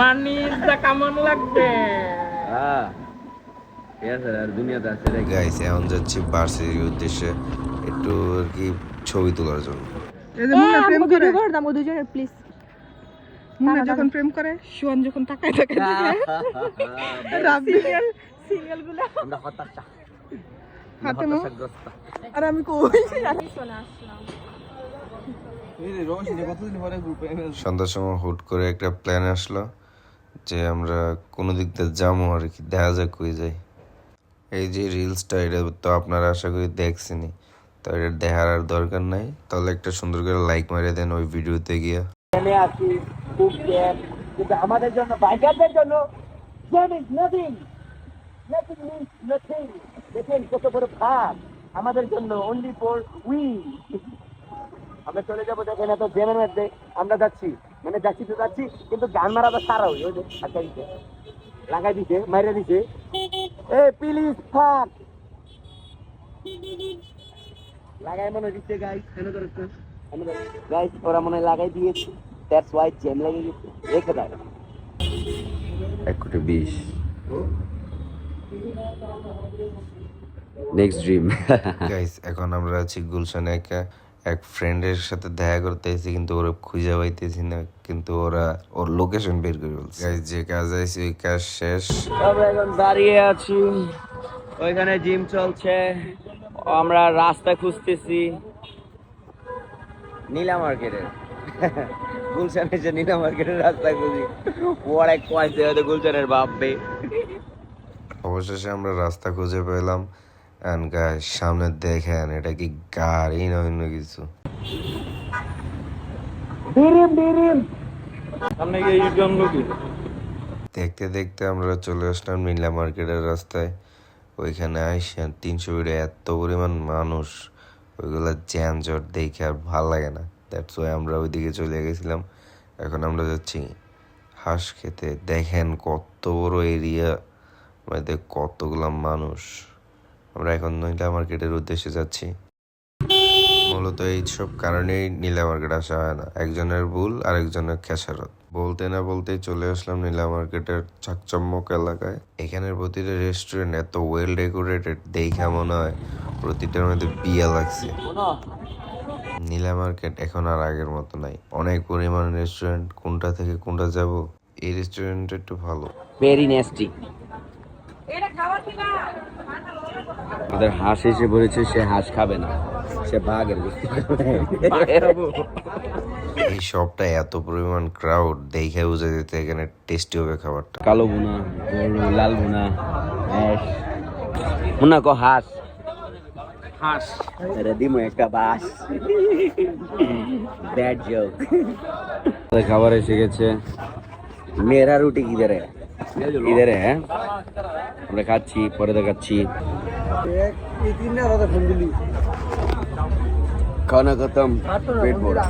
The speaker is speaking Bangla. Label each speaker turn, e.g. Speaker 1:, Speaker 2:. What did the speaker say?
Speaker 1: মানিটা কেমন লাগবে?
Speaker 2: হ্যাঁ আর দুনিয়াতে আছে গাইস। এখন যাচ্ছি ভার্সিটির উদ্দেশ্যে একটু আর কি ছবি তোলার জন্য।
Speaker 1: এই যে মুন্না প্রেম করে,
Speaker 3: ভিডিও করে দাও দুজনের প্লিজ।
Speaker 1: মুন্না যখন প্রেম করে, সুয়ান যখন তাকায় তাকায় দেখে রাব্বি সিরিয়াল গুলো
Speaker 2: আমরা হতাশা
Speaker 1: হাতে মো। আর আমি কই
Speaker 3: চলে আসলাম।
Speaker 4: সন্ধ্যার সময় হুট করে একটা প্ল্যান আসলো যে আমরা কোনো দিক দিয়ে যাবো আর কি, দেখা যাক কই যাই। এই যে রিলসটা, এটা তো আপনারা আশা করি দেখছেনি, তো এটা দেখার আর দরকার নাই। তাহলে একটা সুন্দর করে লাইক মেরে দেন ওই ভিডিওতে গিয়া।
Speaker 2: কিন্তু আমাদের জন্য বাইকারদের জন্য দেখেন কত বড় ভাগ আমাদের জন্য, অনলি ফর উই। আমরা চলে যাবো, দেখেন এত জ্যামের মধ্যে আমরা যাচ্ছি, মানে যাচ্ছি তো যাচ্ছি, কিন্তু গান মারা তো সারা ওই যে আচ্ছা দিচ্ছে, লাগাই দিছে, মাইরা দিছে। এ প্লিজ থাক, লাগাই মনে দিচ্ছে গাইস, কেন করছে গাইস? ওরা মনে লাগাই দিয়েছে, দ্যাটস ওয়াই জ্যাম লেগে গেছে। রেখে দাও
Speaker 4: 1,20,00,000
Speaker 2: নেক্সট ড্রিম।
Speaker 4: গাইস এখন আমরা আছি গুলশানে, এক ফ্রেন্ডের সাথে দেখা করতে এসেছি, কিন্তু ওরা খুঁজে পাইতেছি না, কিন্তু ওরা ওর লোকেশন বের করে বলছে। গাইস যে কাজ আইছি ওই কাজ শেষ।
Speaker 2: আমরা এখন দাঁড়িয়ে আছি, ওইখানে জিম চলছে, আমরা রাস্তা খুঁজতেছি নীলা মার্কেটের। গুলশানে যে নীলা মার্কেটের রাস্তা খুঁজি, ওরা কয়েছে হয়তো গুলশানের ভাববে।
Speaker 4: অবশেষে আমরা রাস্তা খুঁজে পেলাম। এন্ড গাইস সামনে দেখেন, এটা কি গাড়ি না অন্য কিছু।
Speaker 2: সামনে গিয়ে ইউটার্ন কি
Speaker 4: দেখতে দেখতে আমরা চলে আসলাম নীলা মার্কেটের রাস্তায়। ওইখানে আইসা 300 ফিটে এত পরিমাণ মানুষ, ওইগুলা যানজট দেখে আর ভাল লাগে না। দ্যাটস ওয়াই আমরা ওইদিকে চলে গেছিলাম। এখন আমরা যাচ্ছি হাঁস খেতে। দেখেন কত বড় এরিয়া, মধ্যে কতগুলা মানুষ। আমরা এখন নীলা মার্কেটের উদ্দেশ্যে যাচ্ছি। মূলত এইসব কারণেই নীলা মার্কেট আসা হয় না, একজনের ভুল আর একজনের খেসারত। বলতে না বলতেই চলে আসলাম নীলা মার্কেটের চাকচম্মক এলাকায়। এখানের প্রতিটা রেস্টুরেন্ট এত ওয়েল ডেকোরেটেড, দেখে মনে হয় প্রতিটার মধ্যে বিয়া লাগছে। নীলা মার্কেট এখন আর আগের মতো নাই, অনেক পরিমাণ রেস্টুরেন্ট। কোনটা থেকে কোনটা যাব? এই রেস্টুরেন্টটা একটু ভালো,
Speaker 2: ভেরি নেস্টি। আমাদের হাঁস এসে বলেছে সে হাঁস খাবে না, সে বাঘের গোশত খাবে।
Speaker 4: এই শপটা এত পরিমাণ ক্রাউড দেখে বুঝে যেতে এখানে টেস্টি হবে খাবারটা।
Speaker 2: কালো ভুনা, লাল ভুনা, হাঁস মুন্না কো হাঁস হাঁস আরে দিমো একটা বাস। Bad joke. খাবার এসে গেছে। মেরা রুটি কিধার है? इधर है। আমরা খাচ্ছি, পরে দেখাচ্ছি। খানা খতম, পেট ভরা।